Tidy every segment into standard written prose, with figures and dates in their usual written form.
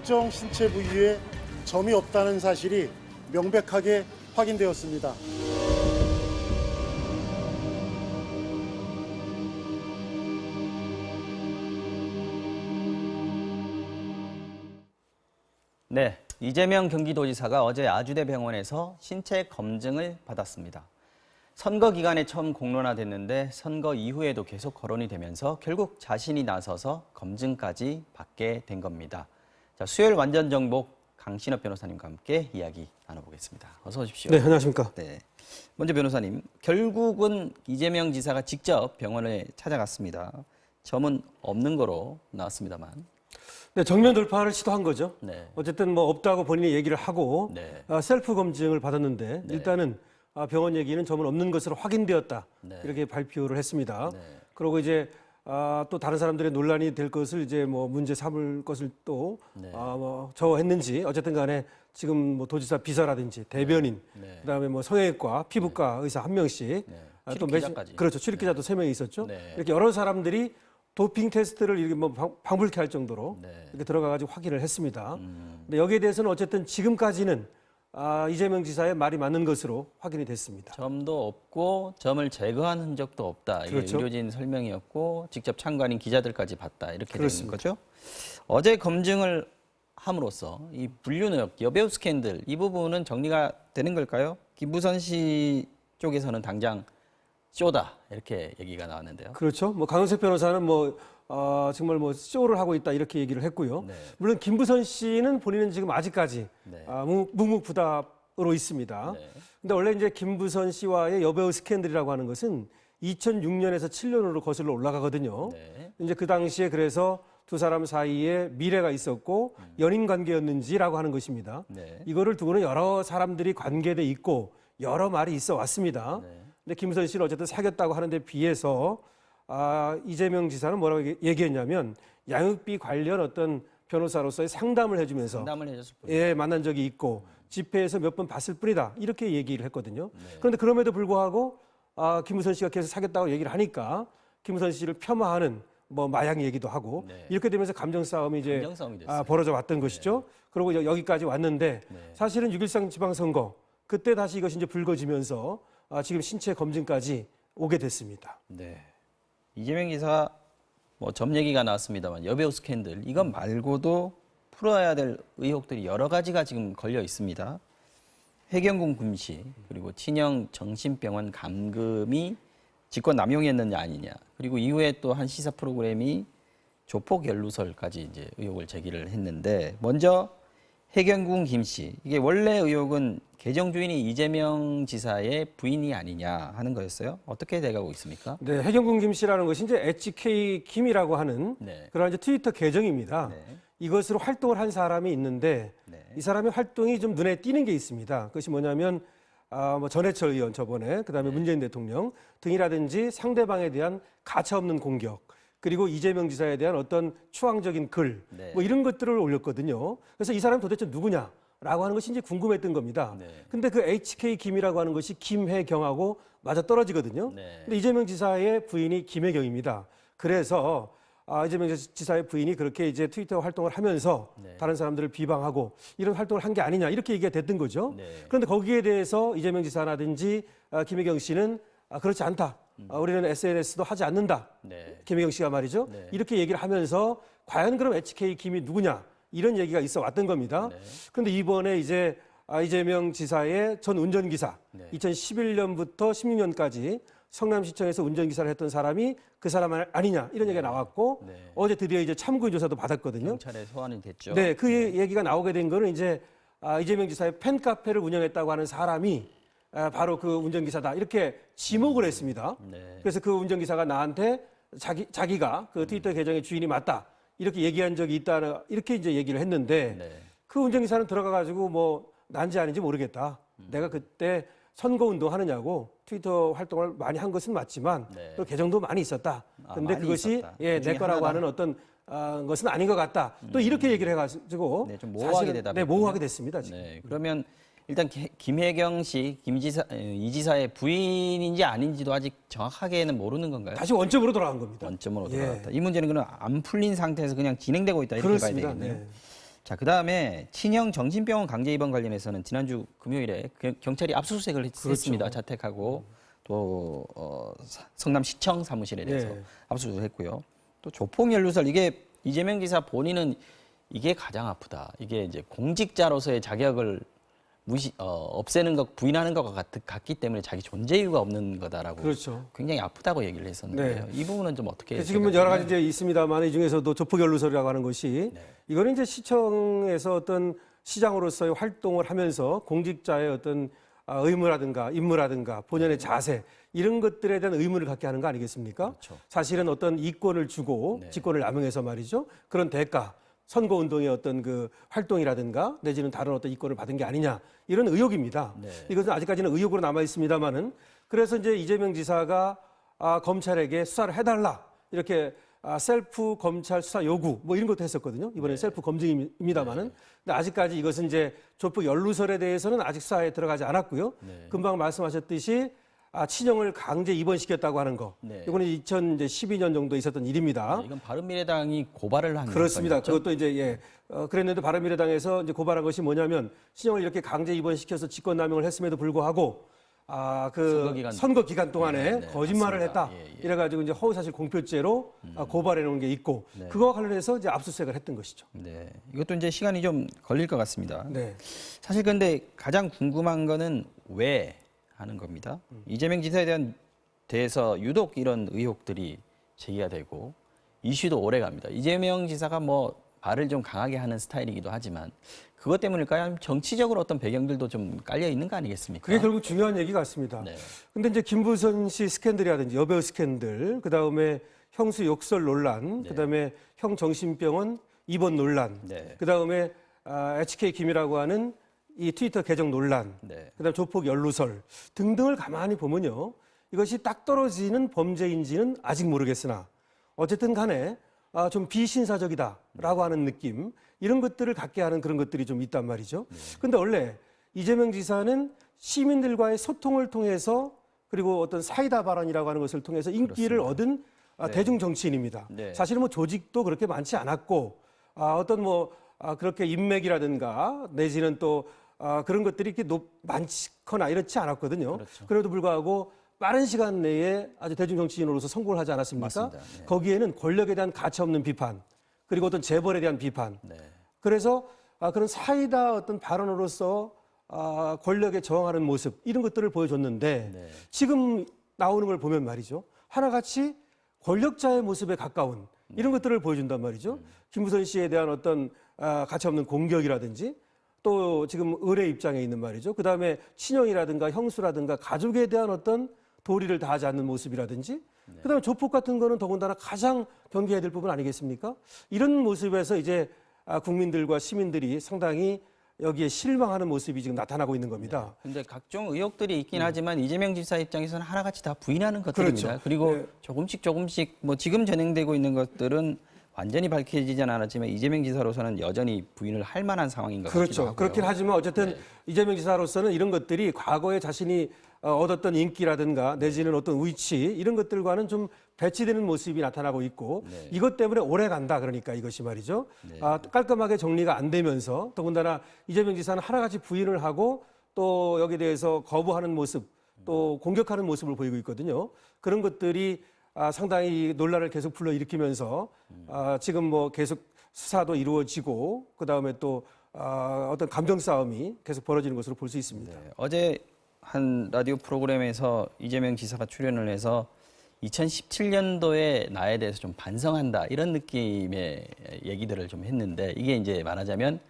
특정 신체 부위에 점이 없다는 사실이 명백하게 확인되었습니다. 네, 이재명 경기도지사가 어제 아주대병원에서 신체 검증을 받았습니다. 선거 기간에 처음 공론화됐는데 선거 이후에도 계속 거론이 되면서 결국 자신이 나서서 검증까지 받게 된 겁니다. 자, 수요일 완전 정복 강신업 변호사님과 함께 이야기 나눠보겠습니다. 어서 오십시오. 네, 안녕하십니까. 네, 먼저 변호사님, 결국은 이재명 지사가 직접 병원에 찾아갔습니다. 점은 없는 거로 나왔습니다만. 네, 정면 돌파를 시도한 거죠. 네. 어쨌든 뭐 없다고 본인이 얘기를 하고 네. 셀프 검증을 받았는데 네. 일단은 병원 얘기는 점은 없는 것으로 확인되었다. 네. 이렇게 발표를 했습니다. 네. 그리고 이제 또 다른 사람들의 논란이 될 것을 이제 뭐 문제 삼을 것을 또 네. 저 했는지 어쨌든 간에 지금 뭐 도지사 비서라든지 대변인 네. 그다음에 뭐 성형외과, 피부과 의사 한 명씩 네. 또 출입기자까지. 그렇죠. 출입기자도 세 명이 있었죠. 네. 이렇게 여러 사람들이 도핑 테스트를 이렇게 뭐 방불케 할 정도로 네. 이렇게 들어가가지고 확인을 했습니다. 근데 여기에 대해서는 어쨌든 지금까지는 이재명 지사의 말이 맞는 것으로 확인이 됐습니다. 점도 없고 점을 제거한 흔적도 없다. 이게 그렇죠. 의료진 설명이었고 직접 참관인 기자들까지 봤다. 이렇게 되는 그렇습니다. 거죠. 어제 검증을 함으로써 이 분류 의혹, 여배우 스캔들 이 부분은 정리가 되는 걸까요? 김부선 씨 쪽에서는 당장 쇼다 이렇게 얘기가 나왔는데요. 그렇죠. 뭐 강은석 변호사는 정말 뭐 쇼를 하고 있다 이렇게 얘기를 했고요. 네. 물론 김부선 씨는 본인은 지금 아직까지 네. 묵묵부답으로 있습니다. 네. 근데 원래 이제 김부선 씨와의 여배우 스캔들이라고 하는 것은 2006년에서 7년으로 거슬러 올라가거든요. 네. 이제 그 당시에 그래서 두 사람 사이에 미래가 있었고 연인 관계였는지라고 하는 것입니다. 네. 이거를 두고는 여러 사람들이 관계돼 있고 여러 말이 있어 왔습니다. 네. 근데 김부선 씨는 어쨌든 사귀었다고 하는데 비해서 이재명 지사는 뭐라고 얘기했냐면 양육비 관련 어떤 변호사로서의 상담을 해주면서 상담을 해줬을 뿐이에요. 예, 만난 적이 있고 집회에서 몇 번 봤을 뿐이다 이렇게 얘기를 했거든요. 네. 그런데 그럼에도 불구하고 김부선 씨가 계속 사귀었다고 얘기를 하니까 김부선 씨를 폄하하는 뭐 마약 얘기도 하고 네. 이렇게 되면서 감정 싸움이 이제 감정 싸움이 됐어요. 벌어져 왔던 것이죠. 그리고 여기까지 왔는데 네. 사실은 6.13 지방선거 그때 다시 이것이 이제 불거지면서 지금 신체 검증까지 오게 됐습니다. 네. 이재명 기사 뭐 점 얘기가 나왔습니다만 여배우 스캔들 이것 말고도 풀어야 될 의혹들이 여러 가지가 지금 걸려 있습니다. 해경군 금시 그리고 친형 정신병원 감금이 직권 남용이었느냐 아니냐 그리고 이후에 또 한 시사 프로그램이 조폭 연루설까지 이제 의혹을 제기를 했는데 먼저 해경군 김씨 이게 원래 의혹은 계정 주인이 이재명 지사의 부인이 아니냐 하는 거였어요. 어떻게 돼가고 있습니까? 네, 해경군 김 씨라는 것이 이제 HK 김이라고 하는 네. 그런 이제 트위터 계정입니다. 네. 이것으로 활동을 한 사람이 있는데 네. 이 사람의 활동이 좀 눈에 띄는 게 있습니다. 그것이 뭐냐면 뭐 전해철 의원 저번에 그다음에 문재인 대통령 등이라든지 상대방에 대한 가차없는 공격 그리고 이재명 지사에 대한 어떤 추앙적인 글 네. 뭐 이런 것들을 올렸거든요. 그래서 이 사람이 도대체 누구냐라고 하는 것이 이제 궁금했던 겁니다. 네. 근데 그 HK 김이라고 하는 것이 김혜경하고 맞아 떨어지거든요. 네. 근데 이재명 지사의 부인이 김혜경입니다. 그래서 이재명 지사의 부인이 그렇게 이제 트위터 활동을 하면서 네. 다른 사람들을 비방하고 이런 활동을 한 게 아니냐 이렇게 얘기가 됐던 거죠. 네. 그런데 거기에 대해서 이재명 지사라든지 김혜경 씨는 그렇지 않다. 우리는 SNS도 하지 않는다. 네. 김혜경 씨가 말이죠. 네. 이렇게 얘기를 하면서 과연 그럼 HK 김이 누구냐 이런 얘기가 있어 왔던 겁니다. 네. 그런데 이번에 이제 이재명 지사의 전 운전기사 네. 2011년부터 16년까지 성남시청에서 운전기사를 했던 사람이 그 사람 아니냐 이런 얘기가 나왔고 네. 어제 드디어 이제 참고인 조사도 받았거든요. 경찰에 소환이 됐죠. 네, 그 얘기가 나오게 된 거는 이제 이재명 지사의 팬카페를 운영했다고 하는 사람이 바로 그 운전기사다 이렇게 지목을 했습니다. 네. 그래서 그 운전기사가 나한테 자기가 그 트위터 계정의 주인이 맞다 이렇게 얘기한 적이 있다 이렇게 이제 얘기를 했는데 네. 그 운전기사는 들어가가지고 뭐 난지 아닌지 모르겠다. 내가 그때 선거운동 하느냐고 트위터 활동을 많이 한 것은 맞지만 네. 그 계정도 많이 있었다. 근데 많이 그것이 있었다. 내 그중에 거라고 하나다. 하는 어떤 것은 아닌 것 같다. 또 이렇게 얘기를 해가지고 네, 좀 모호하게 사실은, 대답했군요. 모호하게 됐습니다. 지금. 네. 그러면 일단 김혜경 씨, 이 지사의 부인인지 아닌지도 아직 정확하게는 모르는 건가요? 다시 원점으로 돌아간 겁니다. 원점으로 예. 돌아갔다. 이 문제는 그럼 안 풀린 상태에서 그냥 진행되고 있다 이렇게 그렇습니다. 봐야 되겠네요. 네. 자, 그다음에 친형 정신병원 강제 입원 관련해서는 지난주 금요일에 경찰이 압수수색을 했습니다. 자택하고 또 성남시청 사무실에 대해서 네. 압수수색했고요. 또 조폭연루설 이게 이재명 지사 본인은 이게 가장 아프다. 이게 이제 공직자로서의 자격을 없애는 것, 부인하는 것 같기 때문에 자기 존재 이유가 없는 거다라고 그렇죠. 굉장히 아프다고 얘기를 했었는데요. 네. 이 부분은 좀 어떻게 지금은 여러 가지 생각하세요? 이제 있습니다만 이 중에서도 조폭연루설이라고 하는 것이 네. 이거는 이제 시청에서 어떤 시장으로서의 활동을 하면서 공직자의 어떤 의무라든가 임무라든가 본연의 자세 이런 것들에 대한 의무를 갖게 하는 거 아니겠습니까? 그렇죠. 사실은 어떤 이권을 주고 네. 직권을 남용해서 말이죠. 그런 대가 선거운동의 어떤 그 활동이라든가 내지는 다른 어떤 이권을 받은 게 아니냐 이런 의혹입니다. 네. 이것은 아직까지는 의혹으로 남아 있습니다만은 그래서 이제 이재명 지사가 검찰에게 수사를 해달라 이렇게 셀프 검찰 수사 요구 뭐 이런 것도 했었거든요. 이번에 셀프 검증입니다만은 근데 아직까지 이것은 이제 조폭 연루설에 대해서는 아직 수사에 들어가지 않았고요. 네. 금방 말씀하셨듯이 친형을 강제 입원시켰다고 하는 거. 네. 이거는 2012년 정도 있었던 일입니다. 이건 바른미래당이 고발을 한 그렇습니다. 건이죠? 그것도 이제 그랬는데 바른미래당에서 이제 고발한 것이 뭐냐면 신형을 이렇게 강제 입원시켜서 직권남용을 했음에도 불구하고 선거 기간 동안에 네, 네, 거짓말을 맞습니다. 했다. 예, 예. 이래가지고 이제 허위사실 공표죄로 고발해 놓은 게 있고 네. 그거와 관련해서 이제 압수수색을 했던 것이죠. 네, 이것도 이제 시간이 좀 걸릴 것 같습니다. 네. 사실 근데 가장 궁금한 거는 왜 하는 겁니다. 이재명 지사에 대해서 유독 이런 의혹들이 제기가 되고 이슈도 오래 갑니다. 이재명 지사가 뭐 말을 좀 강하게 하는 스타일이기도 하지만 그것 때문일까요? 아니면 정치적으로 어떤 배경들도 좀 깔려 있는 거 아니겠습니까? 그게 결국 중요한 얘기 같습니다. 네. 근데 이제 김부선 씨 스캔들이라든지 여배우 스캔들, 그 다음에 형수 욕설 논란, 네. 그 다음에 형 정신병원 입원 논란, 네. 그 다음에 HK 김이라고 하는 이 트위터 계정 논란, 네. 그 다음에 조폭 연루설 등등을 가만히 보면요. 이것이 딱 떨어지는 범죄인지는 아직 모르겠으나 어쨌든 간에 좀 비신사적이다라고 하는 느낌 이런 것들을 갖게 하는 그런 것들이 좀 있단 말이죠. 근데 원래 이재명 지사는 시민들과의 소통을 통해서 그리고 어떤 사이다 발언이라고 하는 것을 통해서 인기를 얻은 대중 정치인입니다. 네. 사실은 뭐 조직도 그렇게 많지 않았고 어떤 그렇게 인맥이라든가 내지는 또 그런 것들이 이렇게 많거나 이렇지 않았거든요. 그렇죠. 그래도 불구하고 빠른 시간 내에 아주 대중 정치인으로서 성공을 하지 않았습니까? 맞습니다. 네. 거기에는 권력에 대한 가차없는 비판, 그리고 어떤 재벌에 대한 비판. 네. 그래서 그런 사이다 어떤 발언으로서 권력에 저항하는 모습 이런 것들을 보여줬는데 네. 지금 나오는 걸 보면 말이죠. 하나같이 권력자의 모습에 가까운 이런 것들을 보여준단 말이죠. 김부선 씨에 대한 어떤 가차없는 공격이라든지 또 지금 의뢰 입장에 있는 말이죠. 그다음에 친형이라든가 형수라든가 가족에 대한 어떤 도리를 다하지 않는 모습이라든지 그다음에 조폭 같은 거는 더군다나 가장 경계해야 될 부분 아니겠습니까? 이런 모습에서 이제 국민들과 시민들이 상당히 여기에 실망하는 모습이 지금 나타나고 있는 겁니다. 근데 각종 의혹들이 있긴 하지만 이재명 지사 입장에서는 하나같이 다 부인하는 것들입니다. 그렇죠. 그리고 네. 조금씩 뭐 지금 진행되고 있는 것들은 완전히 밝혀지진 않았지만 이재명 지사로서는 여전히 부인을 할 만한 상황인 것 같기도 그렇죠. 하고요. 그렇긴 하지만 어쨌든 이재명 지사로서는 이런 것들이 과거에 자신이 얻었던 인기라든가 내지는 어떤 위치 이런 것들과는 좀 배치되는 모습이 나타나고 있고 이것 때문에 오래 간다 그러니까 이것이 말이죠. 깔끔하게 정리가 안 되면서 더군다나 이재명 지사는 하나같이 부인을 하고 또 여기에 대해서 거부하는 모습 또 공격하는 모습을 보이고 있거든요. 그런 것들이 상당히 논란을 계속 불러일으키면서 지금 뭐 계속 수사도 이루어지고 그다음에 또 어떤 감정 싸움이 계속 벌어지는 것으로 볼 수 있습니다. 네, 어제 한 라디오 프로그램에서 이재명 지사가 출연을 해서 2017년도에 나에 대해서 좀 반성한다 이런 느낌의 얘기들을 좀 했는데 이게 이제 말하자면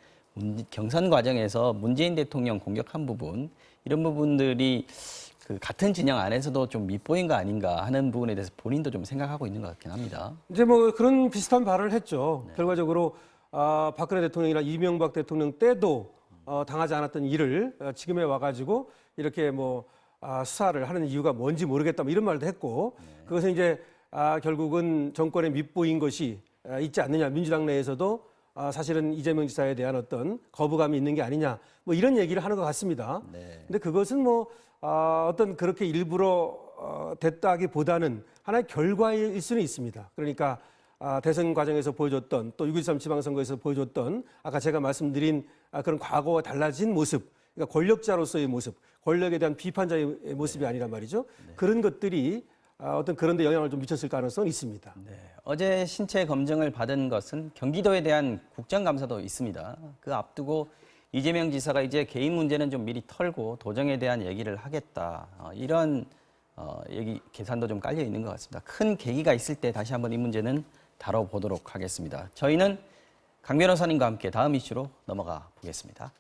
경선 과정에서 문재인 대통령 공격한 부분 이런 부분들이 그 같은 진영 안에서도 좀 밉보인 거 아닌가 하는 부분에 대해서 본인도 좀 생각하고 있는 것 같긴 합니다. 이제 뭐 그런 비슷한 발언을 했죠. 결과적으로 박근혜 대통령이나 이명박 대통령 때도 당하지 않았던 일을 지금에 와가지고 이렇게 뭐 수사를 하는 이유가 뭔지 모르겠다 뭐 이런 말도 했고 그것은 이제 결국은 정권의 밉보인 것이 있지 않느냐 민주당 내에서도 사실은 이재명 지사에 대한 어떤 거부감이 있는 게 아니냐 뭐 이런 얘기를 하는 것 같습니다. 네. 근데 그것은 뭐 어떤 그렇게 일부러 됐다기보다는 하나의 결과일 수는 있습니다. 그러니까 대선 과정에서 보여줬던 또 6.13 지방선거에서 보여줬던 아까 제가 말씀드린 그런 과거와 달라진 모습, 그러니까 권력자로서의 모습, 권력에 대한 비판자의 모습이 아니란 말이죠. 그런 것들이 어떤 그런 데 영향을 좀 미쳤을 가능성은 있습니다. 네, 어제 신체 검증을 받은 것은 경기도에 대한 국정감사도 있습니다. 그 앞두고 이재명 지사가 이제 개인 문제는 좀 미리 털고 도정에 대한 얘기를 하겠다. 이런 계산도 좀 깔려 있는 것 같습니다. 큰 계기가 있을 때 다시 한번 이 문제는 다뤄보도록 하겠습니다. 저희는 강 변호사님과 함께 다음 이슈로 넘어가 보겠습니다.